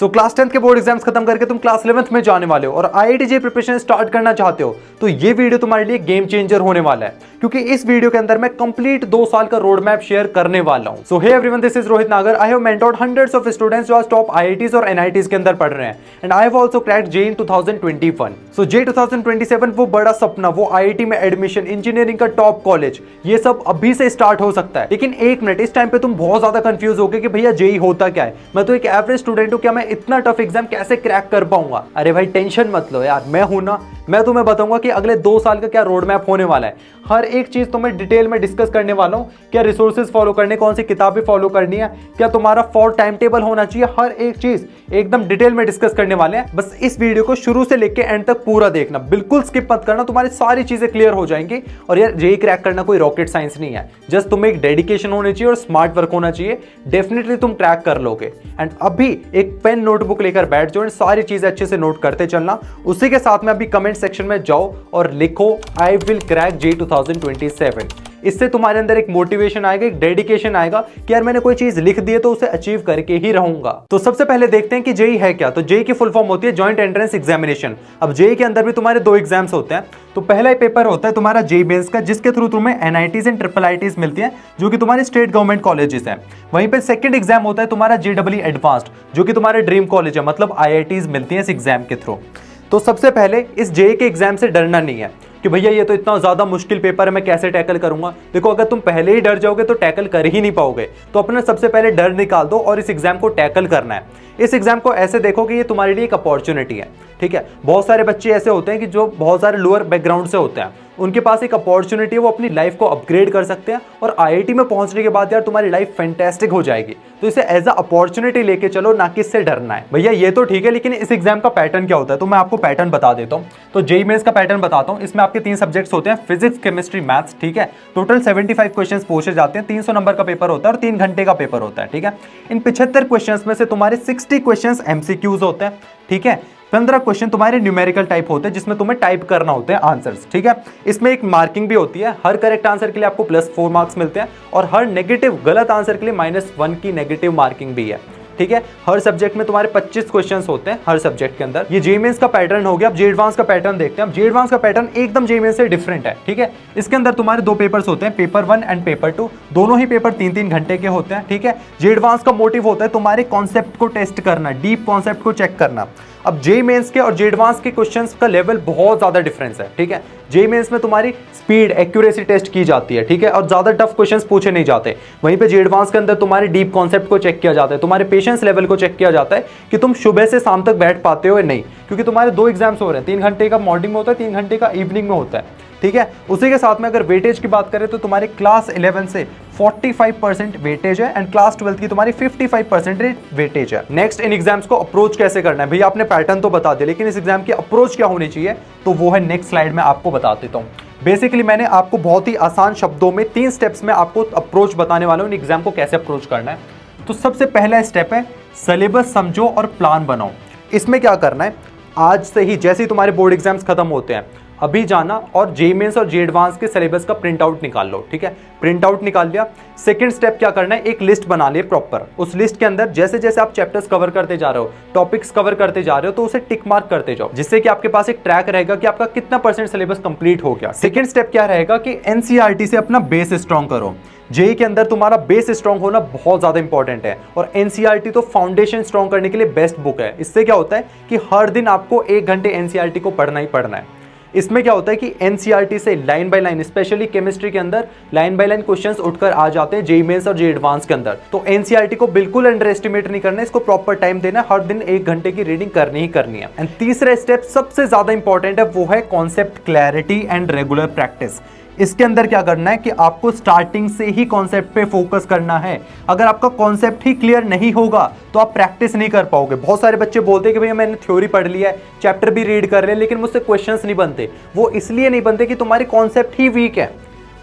तो class 10th के board exams खत्म करके तुम क्लास 11th में जाने वाले हो और आईआईटी जेईई प्रिपरेशन स्टार्ट करना चाहते हो, तो ये वीडियो तुम्हारे लिए गेम चेंजर होने वाला है, क्योंकि इस वीडियो के अंदर मैं कंप्लीट 2 साल का रोड मैप शेयर करने वाला हूं। So hey everyone, this is Rohit Nagar. I have mentored hundreds of students जो आज टॉप आईआईटीज और एनआईटीज के अंदर पढ़ रहे हैं, and I have also cracked JEE in 2021। So JEE 2027 वो बड़ा सपना, वो आईआईटी में एडमिशन, इंजीनियरिंग का टॉप कॉलेज, ये सब अभी से स्टार्ट हो सकता है। लेकिन एक मिनट, इस टाइम पे तुम बहुत ज्यादा कंफ्यूज हो गए कि भैया जेईई होता क्या है, मैं तो एक एवरेज स्टूडेंट हूं, क्या मैं इतना टफ एग्जाम कैसे क्रैक कर पाऊंगा? अरे भाई टेंशन मत लो यार, मैं हूं ना, मैं तुम्हें बताऊंगा कि अगले 2 साल का क्या रोड मैप होने वाला है। हर एक चीज तुम्हें डिटेल में डिस्कस करने वाला हूं, क्या रिसोर्सेज फॉलो करने, कौन सी किताबें फॉलो करनी है, क्या तुम्हारा फॉर टाइम टेबल होना चाहिए, हर एक चीज एकदम डिटेल में डिस्कस करने वाले हैं। बस इस वीडियो को शुरू से लेकर एंड तक पूरा देखना, बिल्कुल स्किप मत करना, तुम्हारी सारी चीजें क्लियर हो जाएंगी। और यार जेईई क्रैक करना कोई रॉकेट साइंस नहीं है, जस्ट तुम्हें एक डेडिकेशन होनी चाहिए और स्मार्ट वर्क होना चाहिए, डेफिनेटली तुम क्रैक कर लोगे। एंड अभी एक पेन नोटबुक लेकर बैठ जाओ, सारी चीजें अच्छे से नोट करते चलना। उसी के साथ में अभी कमेंट सेक्शन में जाओ और लिखो आई विल क्रैक जेईई 2027। इससे तुम्हारे अंदर एक मोटिवेशन आएगा, एक डेडिकेशन आएगा कि यार मैंने कोई चीज लिख दी है तो उसे अचीव करके ही रहूंगा। तो सबसे पहले देखते हैं कि जेईई है क्या। तो जेईई की फुल फॉर्म होती है जॉइंट एंट्रेंस एग्जामिनेशन। अब जेईई के अंदर भी तुम्हारे 2 एग्जाम्स होते हैं। तो पहला ही पेपर होता है तुम्हारा जेईई मेंस का, जिसके थ्रू तुम्हें एनआईटीज एंड ट्रिपल आईटीज मिलती हैं, जो कि तुम्हारे स्टेट गवर्नमेंट कॉलेजेस हैं। वहीं पे सेकंड एग्जाम होता है तुम्हारा जेईई एडवांस्ड, जो कि तुम्हारे ड्रीम कॉलेज है, मतलब आईआईटीज मिलती हैं इस एग्जाम के थ्रू। तो सबसे पहले इस जेईई के एग्जाम से डरना नहीं है कि भैया ये तो इतना ज्यादा मुश्किल पेपर है, मैं कैसे टैकल करूंगा। देखो, अगर तुम पहले ही डर जाओगे तो टैकल कर ही नहीं पाओगे। तो अपना सबसे पहले डर निकाल दो और इस एग्जाम को टैकल करना है। इस एग्जाम को ऐसे देखो कि ये तुम्हारे लिए एक अपॉर्चुनिटी है, ठीक है। बहुत सारे बच्चे ऐसे होते हैं कि जो बहुत सारे लोअर बैकग्राउंड से होते हैं, उनके पास एक अपॉर्चुनिटी है, वो अपनी लाइफ को अपग्रेड कर सकते हैं और आईआईटी में पहुंचने के बाद यार तुम्हारी लाइफ फैंटास्टिक हो जाएगी। तो इसे एज अ अपॉर्चुनिटी लेके चलो, ना कि इससे डरना है। भैया ये तो ठीक है, लेकिन इस एग्जाम का पैटर्न क्या होता है, तो मैं आपको पैटर्न बता देता हूँ। तो जेईई मेंस का पैटर्न बताता हूँ। इसमें आपके 3 सब्जेक्ट्स होते हैं, फिजिक्स, केमिस्ट्री, मैथ्स, ठीक है। टोटल 75 क्वेश्चंस पूछे जाते हैं, 300 नंबर का पेपर होता है और 3 घंटे का पेपर होता है, ठीक है। इन 75 क्वेश्चंस में से तुम्हारे 60 क्वेश्चंस एमसीक्यूज होते हैं, ठीक है। 15 क्वेश्चन तुम्हारे न्यूमेरिकल टाइप होते हैं, जिसमें तुम्हें टाइप करना होते हैं आंसर्स, ठीक है। इसमें एक मार्किंग भी होती है, हर करेक्ट आंसर के लिए आपको +4 मार्क्स मिलते हैं और हर नेगेटिव गलत आंसर के लिए -1 की नेगेटिव मार्किंग भी है, ठीक है। हर सब्जेक्ट में तुम्हारे 25 क्वेश्चंस होते हैं हर सब्जेक्ट के अंदर। ये जेईई मेंस का पैटर्न हो गया। अब जेईई एडवांस का पैटर्न देखते हैं। अब जेईई एडवांस का पैटर्न एकदम जेईई मेंस से डिफरेंट है, ठीक है। इसके अंदर तुम्हारे 2 पेपर्स होते हैं, पेपर 1 एंड पेपर 2। दोनों ही पेपर 3-3 घंटे के होते हैं, ठीक है। जेईई एडवांस का मोटिव होता है तुम्हारे कॉन्सेप्ट को टेस्ट करना, डीप कॉन्सेप्ट को चेक करना। अब जेईई मेंस के और जेईई एडवांस के क्वेश्चंस का लेवल बहुत ज्यादा डिफरेंस है, ठीक है। जेईई मेंस में तुम्हारी स्पीड, एक्यूरेसी टेस्ट की जाती है, ठीक है, और ज्यादा टफ क्वेश्चंस पूछे नहीं जाते। वहीं पे जेईई एडवांस के अंदर तुम्हारे डीप कॉन्सेप्ट को चेक किया जाता है, तुम्हारे पेशेंस लेवल को चेक किया जाता है कि तुम सुबह से शाम तक बैठ पाते हो या नहीं, क्योंकि तुम्हारे 2 एग्जाम्स हो रहे हैं। 3 घंटे का मॉर्निंग में होता है, 3 घंटे का इवनिंग में होता है, ठीक है। उसी के साथ में अगर वेटेज की बात करें तो तुम्हारे क्लास 11 से 45% वेटेज है एंड क्लास 12 की तुम्हारी 55% वेटेज है। नेक्स्ट, इन एग्जाम्स को अप्रोच कैसे करना है। भैया आपने पैटर्न तो बता दिया, लेकिन इस एग्जाम की अप्रोच क्या होनी चाहिए, तो वो है नेक्स्ट स्लाइड में आपको बता देता हूँ। बेसिकली मैंने आपको बहुत ही आसान शब्दों में 3 स्टेप्स में आपको अप्रोच बताने वाला हूँ, इन एग्जाम को कैसे अप्रोच करना है। तो सबसे पहला स्टेप है सिलेबस समझो और प्लान बनाओ। इसमें क्या करना है, आज से ही जैसे ही तुम्हारे बोर्ड एग्जाम्स खत्म होते हैं, अभी जाना और जेईई मेंस और जेईई एडवांस के सिलेबस का प्रिंट आउट निकाल लो, ठीक है। प्रिंट आउट निकाल लिया। सेकंड स्टेप क्या करना है, एक लिस्ट बना लिए प्रॉपर। उस लिस्ट के अंदर जैसे जैसे आप चैप्टर्स कवर करते जा रहे हो, टॉपिक्स कवर करते जा रहे हो, तो उसे टिक मार्क करते जाओ, जिससे कि आपके पास एक ट्रैक रहेगा कि आपका कितना % सिलेबस कंप्लीट हो गया। सेकंड स्टेप क्या रहेगा कि एनसीईआरटी से अपना बेस स्ट्रॉन्ग करो। जेईई के अंदर तुम्हारा बेस स्ट्रॉन्ग होना बहुत ज्यादा इंपॉर्टेंट है और एनसीईआरटी तो फाउंडेशन स्ट्रॉन्ग करने के लिए बेस्ट बुक है। इससे क्या होता है कि हर दिन आपको 1 घंटे एनसीईआरटी को पढ़ना ही पढ़ना है। इसमें क्या होता है कि एनसीईआरटी से line by line, specially chemistry के अंदर लाइन बाय लाइन क्वेश्चंस उठकर आ जाते हैं जेईई मेंस और जेईई एडवांस के अंदर। तो एनसीईआरटी को बिल्कुल अंडर एस्टिमेट नहीं करना है, इसको प्रॉपर टाइम देना है, हर दिन 1 घंटे की रीडिंग करनी ही करनी है। एंड तीसरा स्टेप सबसे ज्यादा इंपॉर्टेंट है, वो है concept clarity and regular practice. इसके अंदर क्या करना है कि आपको स्टार्टिंग से ही कॉन्सेप्ट पे फोकस करना है। अगर आपका कॉन्सेप्ट ही क्लियर नहीं होगा तो आप प्रैक्टिस नहीं कर पाओगे। बहुत सारे बच्चे बोलते हैं कि भैया मैंने थ्योरी पढ़ लिया है, चैप्टर भी रीड कर रहे हैं, लेकिन मुझसे क्वेश्चंस नहीं बनते। वो इसलिए नहीं बनते कि तुम्हारे कॉन्सेप्ट ही वीक है।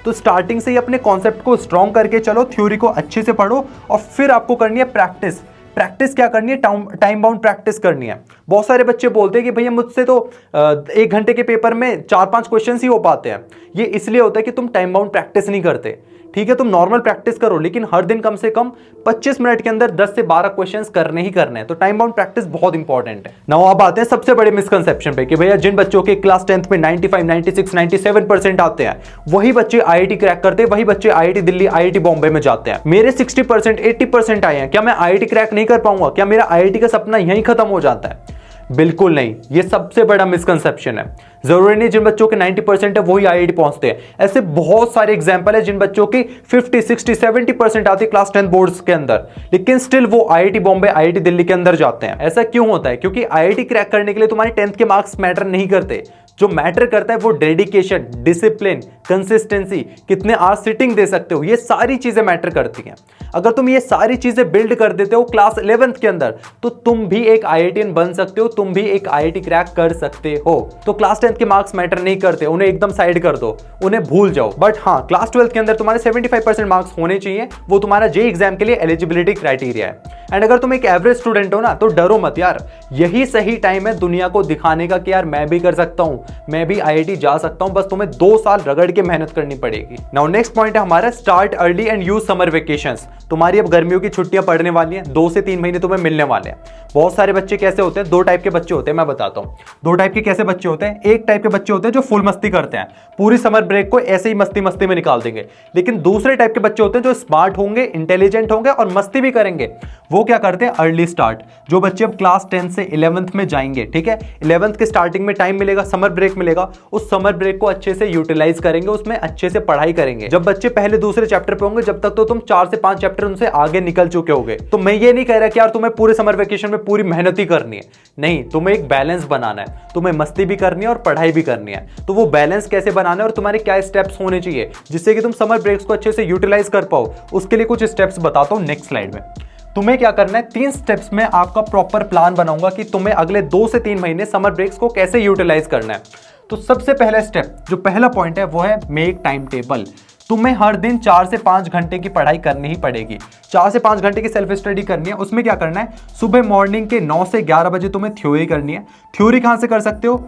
तो स्टार्टिंग से ही अपने कॉन्सेप्ट को स्ट्रॉन्ग करके चलो, थ्योरी को अच्छे से पढ़ो और फिर आपको करनी है प्रैक्टिस। प्रैक्टिस क्या करनी है, टाइम बाउंड प्रैक्टिस करनी है। बहुत सारे बच्चे बोलते हैं कि भैया मुझसे तो 1 घंटे के पेपर में 4-5 क्वेश्चंस ही हो पाते हैं। ये इसलिए होता है कि तुम टाइम बाउंड प्रैक्टिस नहीं करते, ठीक है, तुम नॉर्मल प्रैक्टिस करो, लेकिन हर दिन कम से कम 25 मिनट के अंदर 10 से 12 क्वेश्चंस करने ही करने हैं। तो टाइम बाउंड प्रैक्टिस बहुत इंपॉर्टेंट है। नाउ अब आते हैं सबसे बड़े मिसकंसेप्शन पे कि भैया जिन बच्चों के क्लास 10th में 95, 96, 97% आते हैं, वही बच्चे आईआईटी क्रैक करते हैं, वही बच्चे आईआईटी दिल्ली, आईआईटी बॉम्बे में जाते हैं। मेरे 60%, 80% आए हैं, क्या मैं आईआईटी क्रैक नहीं कर पाऊंगा? क्या मेरा आईआईटी का सपना यहीं खत्म हो जाता है? बिल्कुल नहीं, ये सबसे बड़ा मिसकंसेप्शन है। जरूरी नहीं जिन बच्चों के 90% है वही आईआईटी पहुंचते हैं। ऐसे बहुत सारे एग्जांपल है जिन बच्चों की 50, 60, 70% आती है क्लास 10 बोर्ड्स के अंदर, लेकिन स्टिल वो आईआईटी बॉम्बे, आईआईटी दिल्ली के अंदर जाते हैं। ऐसा क्यों होता है? क्योंकि आईआईटी क्रैक करने के लिए तुम्हारे 10th के मार्क्स मैटर नहीं करते। जो मैटर करता है वो डेडिकेशन, डिसिप्लिन, कंसिस्टेंसी, कितने आवर्स सिटिंग दे सकते हो, ये सारी चीजें मैटर करती हैं। अगर तुम ये सारी चीजें बिल्ड कर देते हो क्लास 11th के अंदर, तो तुम भी एक आईआईटीएन बन सकते हो, तुम भी एक आईआईटी क्रैक कर सकते हो। तो क्लास 10th के मार्क्स मैटर नहीं करते, उन्हें एकदम साइड कर दो, उन्हें भूल जाओ। बट हाँ, क्लास 12th के अंदर तुम्हारे 75% मार्क्स होने चाहिए, वो तुम्हारा जेईई एग्जाम के लिए एलिजिबिलिटी क्राइटेरिया है। एंड अगर तुम एक एवरेज स्टूडेंट हो ना, तो डरो मत यार, यही सही टाइम है दुनिया को दिखाने का कि यार मैं भी कर सकता हूं, मैं भी आईआईटी जा सकता हूं। बस तुम्हें 2 साल रगड़ के मेहनत करनी पड़ेगी। नाउ नेक्स्ट पॉइंट है हमारा, start early and use summer vacations. तुम्हारी अब गर्मियों की छुट्टियां पड़ने वाली हैं, 2 से 3 महीने तुम्हें मिलने वाले हैं। बहुत सारे बच्चे कैसे होते हैं, 2 टाइप के बच्चे होते हैं, मैं बताता हूं। 2 टाइप के कैसे बच्चे होते हैं? एक टाइप के बच्चे होते हैं जो फुल मस्ती करते हैं, पूरी समर ब्रेक को ऐसे ही मस्ती मस्ती में निकाल देंगे। लेकिन दूसरे टाइप के बच्चे होते हैं जो स्मार्ट होंगे, इंटेलिजेंट होंगे और मस्ती भी करेंगे। वो क्या करते हैं? Early start. जो बच्चे अब क्लास 10 से 11th में जाएंगे, ठीक है, 11th के स्टार्टिंग में टाइम मिलेगा, समर ब्रेक मिलेगा, उस समर ब्रेक को अच्छे से यूटिलाइज करेंगे, उसमें अच्छे से पढ़ाई करेंगे। जब बच्चे पहले दूसरे चैप्टर पे होंगे, जब तक तो तुम 4 से 5 चैप्टर उनसे आगे निकल चुके होगे। तो मैं ये नहीं कह रहा कि यार तुम्हें पूरे समर वेकेशन में पूरी मेहनत ही करनी है, नहीं, तुम्हें एक बैलेंस बनाना है, तुम्हें मस्ती भी करनी है और पढ़ाई भी करनी है। तो वो बैलेंस कैसे बनाना है और तुम्हारे क्या स्टेप्स होने चाहिए जिससे कि तुम समर ब्रेक्स को अच्छे से यूटिलाइज कर पाओ, उसके लिए कुछ स्टेप्स बताता हूं नेक्स्ट स्लाइड में। तुम्हें क्या करना है, 3 स्टेप्स में आपका प्रॉपर प्लान बनाऊंगा कि तुम्हें अगले 2 से 3 महीने समर ब्रेक्स को कैसे यूटिलाइज करना है। तो सबसे पहला स्टेप, जो पहला पॉइंट है, वो है मेक टाइम टेबल। तुम्हें हर दिन 4 से 5 घंटे की पढ़ाई करनी ही पड़ेगी। 4 से 5 घंटे की सेल्फ स्टडी करनी है। उसमें क्या करना है, सुबह मॉर्निंग के 9 से 11 बजे तुम्हें थ्योरी करनी है। थ्योरी कहां से कर सकते हो?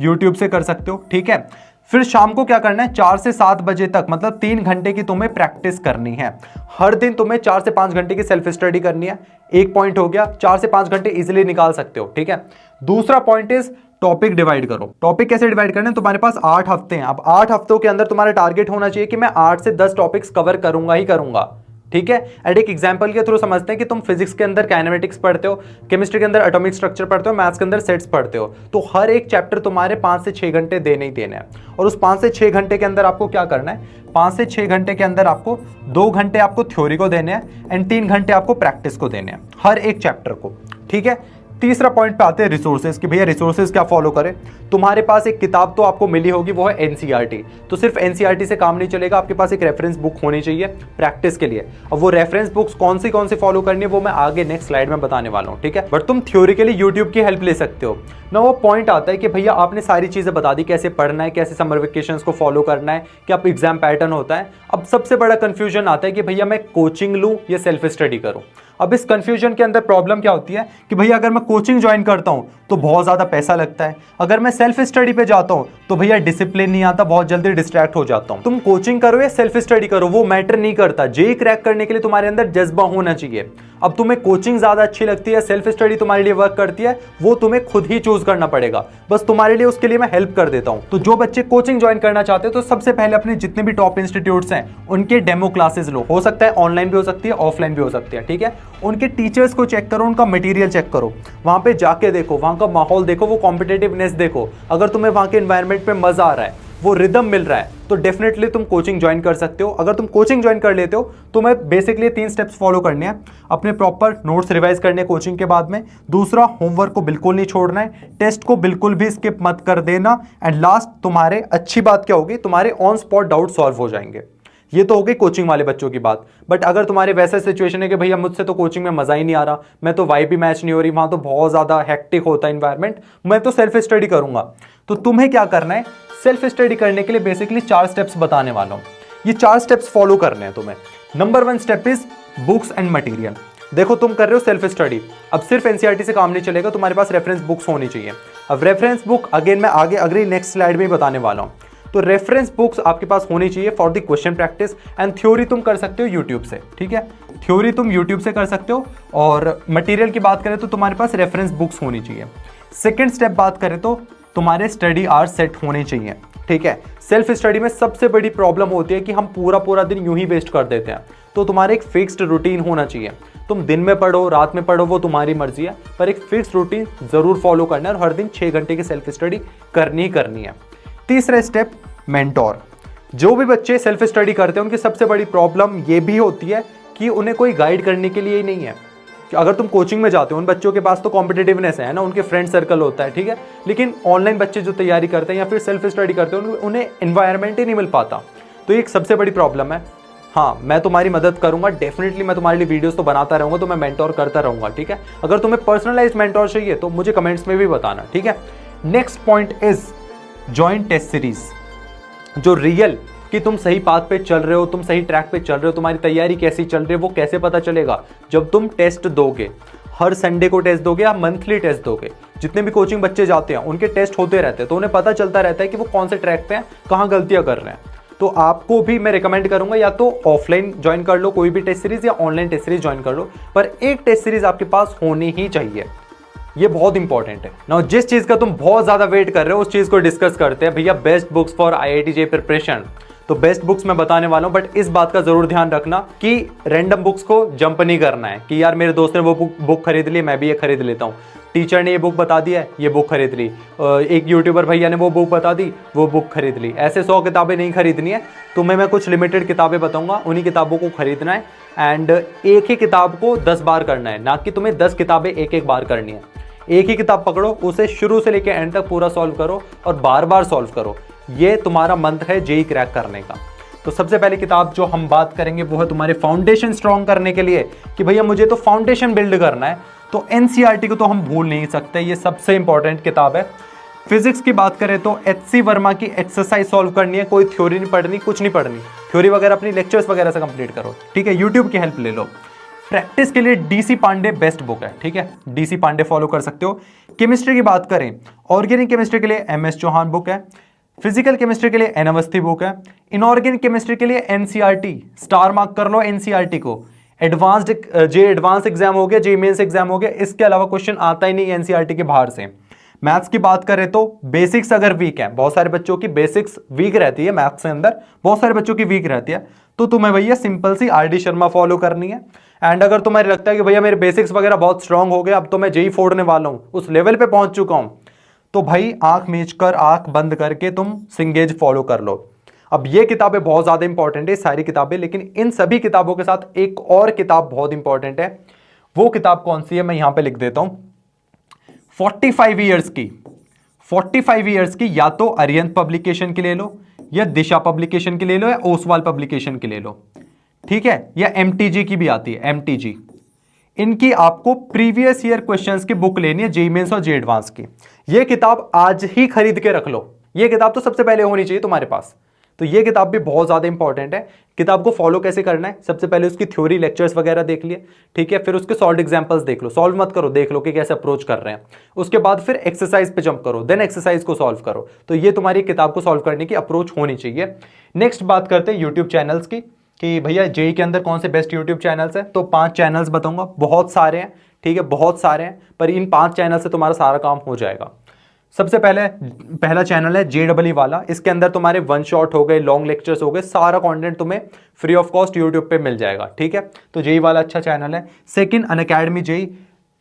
यूट्यूब से कर सकते हो, ठीक है। फिर शाम को क्या करना है, 4 से 7 बजे तक, मतलब 3 घंटे की तुम्हें प्रैक्टिस करनी है। हर दिन तुम्हें 4 से 5 घंटे की सेल्फ स्टडी करनी है। एक पॉइंट हो गया, 4 से 5 घंटे इजिली निकाल सकते हो, ठीक है। दूसरा पॉइंट इज टॉपिक डिवाइड करो। टॉपिक कैसे डिवाइड करने हैं? तुम्हारे पास 8 हफ्ते हैं। अब 8 हफ्तों के अंदर तुम्हारा टारगेट होना चाहिए कि मैं 8 से 10 टॉपिक्स कवर करूंगा ही करूंगा, ठीक है। एंड एक एग्जांपल के थ्रू समझते हैं कि तुम फिजिक्स के अंदर काइनेमेटिक्स पढ़ते हो, केमिस्ट्री के अंदर एटॉमिक स्ट्रक्चर पढ़ते हो, मैथ्स के अंदर सेट्स पढ़ते हो, तो हर एक चैप्टर तुम्हारे 5 से 6 घंटे देने ही देने हैं। और उस 5 से 6 घंटे के अंदर आपको क्या करना है, 5 से 6 घंटे के अंदर आपको 2 घंटे आपको थ्योरी को देने हैं एंड 3 घंटे आपको प्रैक्टिस को देने हैं, हर एक चैप्टर को, ठीक है। तीसरा पॉइंट पे आते हैं रिसोर्सेज कि भैया रिसोर्सेज क्या फॉलो करें। तुम्हारे पास एक किताब तो आपको मिली होगी, वो है एनसीईआरटी। तो सिर्फ एनसीईआरटी से काम नहीं चलेगा, आपके पास एक रेफरेंस बुक होनी चाहिए प्रैक्टिस के लिए। अब वो रेफरेंस बुक्स कौन सी फॉलो करनी है वो मैं आगे नेक्स्ट स्लाइड में बताने वाला हूँ, ठीक है। बट तुम थ्योरी के लिए यूट्यूब की हेल्प ले सकते हो ना। वो पॉइंट आता है कि भैया आपने सारी चीजें बता दी, कैसे पढ़ना है, कैसे समर वेकेशंस को फॉलो करना है, क्या एग्जाम पैटर्न होता है। अब सबसे बड़ा कंफ्यूजन आता है कि भैया मैं कोचिंग लूं या सेल्फ स्टडी करूं। अब इस कंफ्यूजन के अंदर प्रॉब्लम क्या होती है कि भैया अगर मैं कोचिंग ज्वाइन करता हूं तो बहुत ज़्यादा पैसा लगता है, अगर मैं सेल्फ स्टडी पे जाता हूं तो भैया डिसिप्लिन नहीं आता, बहुत जल्दी डिस्ट्रैक्ट हो जाता हूं। तुम कोचिंग करो या सेल्फ स्टडी करो वो मैटर नहीं करता, जेईई क्रैक करने के लिए तुम्हारे अंदर जज्बा होना चाहिए। अब तुम्हें कोचिंग ज़्यादा अच्छी लगती है, सेल्फ स्टडी तुम्हारे लिए वर्क करती है, वो तुम्हें खुद ही चूज करना पड़ेगा। बस तुम्हारे लिए उसके लिए मैं हेल्प कर देता हूं। तो जो बच्चे कोचिंग ज्वाइन करना चाहते हो तो सबसे पहले अपने जितने भी टॉप इंस्टीट्यूट्स हैं उनके डेमो क्लासेस लो। हो सकता है ऑनलाइन भी हो सकती है, ऑफलाइन भी हो सकती है, ठीक है। उनके टीचर्स को चेक करो, उनका मटेरियल चेक करो, वहां पे जाके देखो, वहां का माहौल देखो, वो कॉम्पिटेटिवनेस देखो। अगर तुम्हें वहां के एनवायरनमेंट पे मजा आ रहा है, वो रिदम मिल रहा है, तो डेफिनेटली तुम कोचिंग ज्वाइन कर सकते हो। अगर तुम कोचिंग ज्वाइन कर लेते हो तो मैं बेसिकली 3 स्टेप्स फॉलो करने हैं। अपने प्रॉपर नोट्स रिवाइज करने हैं कोचिंग के बाद में। दूसरा, होमवर्क को बिल्कुल नहीं छोड़ना है, टेस्ट को बिल्कुल भी स्किप मत कर देना। एंड लास्ट, तुम्हारे अच्छी बात क्या होगी, तुम्हारे ऑन स्पॉट डाउट सॉल्व हो जाएंगे। ये तो हो गई कोचिंग वाले बच्चों की बात। बट अगर तुम्हारे वैसा सिचुएशन है कि भैया मुझसे तो कोचिंग में मजा ही नहीं आ रहा, मैं तो वाइब भी मैच नहीं हो रही, वहां तो बहुत ज्यादा हेक्टिक होता है इन्वायरमेंट, मैं तो सेल्फ स्टडी करूंगा, तो तुम्हें क्या करना है, सेल्फ स्टडी करने के लिए बेसिकली 4 स्टेप्स बताने वाला हूं। ये 4 स्टेप्स फॉलो करने हैं तुम्हें। Number 1 step is books and material. देखो तुम कर रहे हो सेल्फ स्टडी, अब सिर्फ एनसीईआरटी से काम नहीं चलेगा, तुम्हारे पास रेफरेंस बुक्स होनी चाहिए। अब रेफरेंस बुक अगेन मैं आगे अगली नेक्स्ट स्लाइड में बताने वाला हूं। तो रेफरेंस बुक्स आपके पास होनी चाहिए for the question practice. And theory तुम कर सकते हो यूट्यूब से, ठीक है, थ्योरी तुम यूट्यूब से कर सकते हो। और मटेरियल की बात करें तो तुम्हारे पास रेफरेंस बुक्स होनी चाहिए। सेकेंड स्टेप बात करें तो तुम्हारे स्टडी आवर्स सेट होने चाहिए, ठीक है। सेल्फ स्टडी में सबसे बड़ी प्रॉब्लम होती है कि हम पूरा पूरा दिन यूं ही वेस्ट कर देते हैं। तो तुम्हारा एक फिक्स्ड रूटीन होना चाहिए। तुम दिन में पढ़ो, रात में पढ़ो, वो तुम्हारी मर्जी है, पर एक फिक्स्ड रूटीन जरूर फॉलो करना है और हर दिन 6 घंटे की सेल्फ स्टडी करनी ही करनी है। तीसरा स्टेप, मेंटोर। जो भी बच्चे सेल्फ स्टडी करते हैं उनकी सबसे बड़ी प्रॉब्लम ये भी होती है कि उन्हें कोई गाइड करने के लिए ही नहीं है। अगर तुम कोचिंग में जाते हो, उन बच्चों के पास तो कॉम्पिटिटिवनेस है ना, उनके फ्रेंड सर्कल होता है, ठीक है, लेकिन ऑनलाइन बच्चे जो तैयारी करते हैं या फिर सेल्फ स्टडी करते हैं उन्हें एनवायरनमेंट ही नहीं मिल पाता। तो ये एक सबसे बड़ी प्रॉब्लम है। हाँ, मैं तुम्हारी मदद करूंगा, डेफिनेटली मैं तुम्हारे लिए वीडियोस तो बनाता रहूंगा, तो मैं मेंटोर करता रहूंगा, ठीक है। अगर तुम्हें पर्सनलाइज्ड मेंटोर चाहिए तो मुझे कमेंट्स में भी बताना, ठीक है। Next point is join test series. जो रियल कि तुम सही पाथ पे चल रहे हो, तुम सही ट्रैक पे चल रहे हो, तुम्हारी तैयारी कैसी चल रही है, वो कैसे पता चलेगा? जब तुम टेस्ट दोगे, हर संडे को टेस्ट दोगे या मंथली टेस्ट दोगे। जितने भी कोचिंग बच्चे जाते हैं उनके टेस्ट होते रहते हैं, तो उन्हें पता चलता रहता है कि वो कौन से ट्रैक पे हैं, कहाँ गलतियां कर रहे हैं। तो आपको भी मैं रिकमेंड करूंगा या तो ऑफलाइन ज्वाइन कर लो कोई भी टेस्ट सीरीज, या ऑनलाइन टेस्ट सीरीज ज्वाइन कर लो, पर एक टेस्ट सीरीज आपके पास होनी ही चाहिए। ये बहुत इंपॉर्टेंट है ना। जिस चीज का तुम बहुत ज्यादा वेट कर रहे हो उस चीज को डिस्कस करते हैं भैया, best books for IIT JEE preparation. तो बेस्ट बुक्स मैं बताने वाला हूं, बट इस बात का जरूर ध्यान रखना कि रैंडम बुक्स को जंप नहीं करना है कि यार मेरे दोस्त ने वो बुक खरीद ली, मैं भी ये खरीद लेता हूँ। टीचर ने ये बुक बता दिया है, ये बुक खरीद ली। एक यूट्यूबर भैया ने वो बुक बता दी, वो बुक खरीद ली। ऐसे 100 किताबें नहीं खरीदनी है तुम्हें। मैं कुछ लिमिटेड किताबें बताऊंगा, उन्हीं किताबों को खरीदना है। एंड एक ही किताब को 10 बार करना है, ना कि तुम्हें 10 किताबें एक एक बार करनी है। एक ही किताब पकड़ो, उसे शुरू से लेकर एंड तक पूरा सॉल्व करो और बार बार सॉल्व करो। ये तुम्हारा मंत्र है जेई क्रैक करने का। तो सबसे पहली किताब जो हम बात करेंगे वो है तुम्हारे फाउंडेशन स्ट्रॉन्ग करने के लिए, कि भैया मुझे तो फाउंडेशन बिल्ड करना है। तो NCERT को तो हम भूल नहीं सकते, ये सबसे इंपॉर्टेंट किताब है। फिजिक्स की बात करें तो HC वर्मा की एक्सरसाइज सॉल्व करनी है, कोई थ्योरी नहीं पढ़नी, कुछ नहीं पढ़नी। थ्योरी वगैरह अपनी लेक्चर्स वगैरह से कंप्लीट करो, ठीक है, यूट्यूब की हेल्प ले लो। प्रैक्टिस के लिए DC पांडे बेस्ट बुक है, ठीक है, DC पांडे फॉलो कर सकते हो। केमिस्ट्री की बात करें, ऑर्गेनिक केमिस्ट्री के लिए MS चौहान बुक है। फिजिकल केमिस्ट्री के लिए N अवस्थी बुक है। इनऑर्गेनिक केमिस्ट्री के लिए NCERT, स्टार मार्क कर लो NCERT को। एडवांस्ड एडवांस एग्जाम हो गया, JEE मेंस एग्जाम हो गया, इसके अलावा क्वेश्चन आता ही नहीं NCERT के बाहर से। मैथ्स की बात करें तो बेसिक्स अगर वीक है, बहुत सारे बच्चों की बेसिक्स वीक रहती है मैथ्स के अंदर, बहुत सारे बच्चों की वीक रहती है, तो तुम्हें भैया सिंपल सी RD शर्मा फॉलो करनी है। एंड अगर तुम्हें लगता है कि भैया मेरे बेसिक्स वगैरह बहुत स्ट्रांग हो गए, अब तो मैं JEE फोड़ने वाला हूं, उस लेवल पे पहुंच चुका हूं, तो भाई आंख मीच कर, आंख बंद करके तुम सिंगेज फॉलो कर लो। अब ये किताबें बहुत ज्यादा इंपॉर्टेंट है, सारी किताबें, लेकिन इन सभी किताबों के साथ एक और किताब बहुत इंपॉर्टेंट है। वो किताब कौन सी है मैं यहां पे लिख देता हूं। 45 ईयर्स की, 45 ईयर्स की या तो अरिहंत पब्लिकेशन की ले लो, या दिशा पब्लिकेशन की ले लो, या ओसवाल पब्लिकेशन की ले लो, ठीक है, या MTG की भी आती है, MTG। इनकी आपको प्रीवियस ईयर क्वेश्चंस की बुक लेनी है, JEE मेंस और JEE एडवांस की। ये किताब आज ही खरीद के रख लो, ये किताब तो सबसे पहले होनी चाहिए तुम्हारे पास। तो ये किताब भी बहुत ज्यादा इंपॉर्टेंट है। किताब को फॉलो कैसे करना है, सबसे पहले उसकी थ्योरी लेक्चर्स वगैरह देख लिए, ठीक है, फिर उसके सॉल्व एग्जांपल्स देख लो, सॉल्व मत करो, देख लो कि कैसे अप्रोच कर रहे हैं। उसके बाद फिर एक्सरसाइज पे जंप करो, देन एक्सरसाइज को सॉल्व करो। तो ये तुम्हारी किताब को सॉल्व करने की अप्रोच होनी चाहिए। नेक्स्ट बात करते हैं यूट्यूब चैनल्स की, कि भैया JEE के अंदर कौन से बेस्ट यूट्यूब चैनल्स हैं। तो 5 चैनल्स बताऊंगा, बहुत सारे हैं, ठीक है, बहुत सारे हैं, पर इन 5 चैनल से तुम्हारा सारा काम हो जाएगा। सबसे पहला चैनल है JEE वाला। इसके अंदर तुम्हारे 1 शॉट हो गए, लॉन्ग लेक्चर्स हो गए, सारा कंटेंट तुम्हें फ्री ऑफ कॉस्ट यूट्यूब पे मिल जाएगा, ठीक है। तो JEE वाला अच्छा चैनल है। सेकंड, अनअकैडमी JEE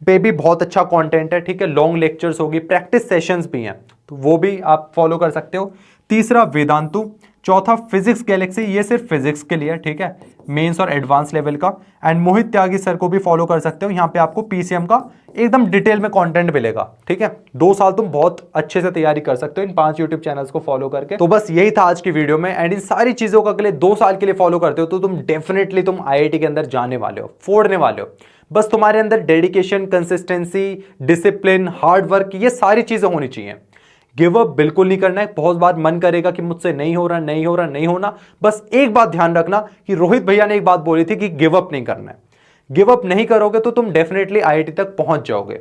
पे भी बहुत अच्छा कंटेंट है, ठीक है, लॉन्ग लेक्चर्स होगी, प्रैक्टिस सेशंस भी हैं, तो वो भी आप फॉलो कर सकते हो। तीसरा, वेदांतु। चौथा, फिजिक्स गैलेक्सी, ये सिर्फ फिजिक्स के लिए, ठीक है, मेंस और एडवांस लेवल का। एंड मोहित त्यागी सर को भी फॉलो कर सकते हो, यहाँ पे आपको PCM का एकदम डिटेल में कंटेंट मिलेगा, ठीक है। 2 साल तुम बहुत अच्छे से तैयारी कर सकते हो इन 5 यूट्यूब चैनल्स को फॉलो करके। तो बस यही था आज की वीडियो में। एंड इन सारी चीजों का अगले 2 साल के लिए फॉलो करते हो तो तुम डेफिनेटली तुम IIT के अंदर जाने वाले हो, फोड़ने वाले हो। बस तुम्हारे अंदर dedication, consistency, discipline, hard work, ये सारी चीजें होनी चाहिए। गिव अप बिल्कुल नहीं करना है। बहुत बार मन करेगा कि मुझसे नहीं हो रहा, नहीं हो रहा, नहीं होना। बस एक बात ध्यान रखना कि रोहित भैया ने एक बात बोली थी कि गिव अप नहीं करना है। गिव अप नहीं करोगे तो तुम डेफिनेटली IIT तक पहुंच जाओगे।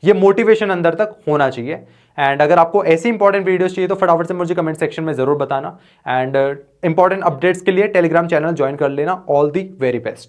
ये मोटिवेशन अंदर तक होना चाहिए। एंड अगर आपको ऐसी इंपॉर्टेंट वीडियोस चाहिए तो फटाफट से मुझे कमेंट सेक्शन में जरूर बताना। एंड इंपॉर्टेंट अपडेट्स के लिए टेलीग्राम चैनल ज्वाइन कर लेना। All the very best.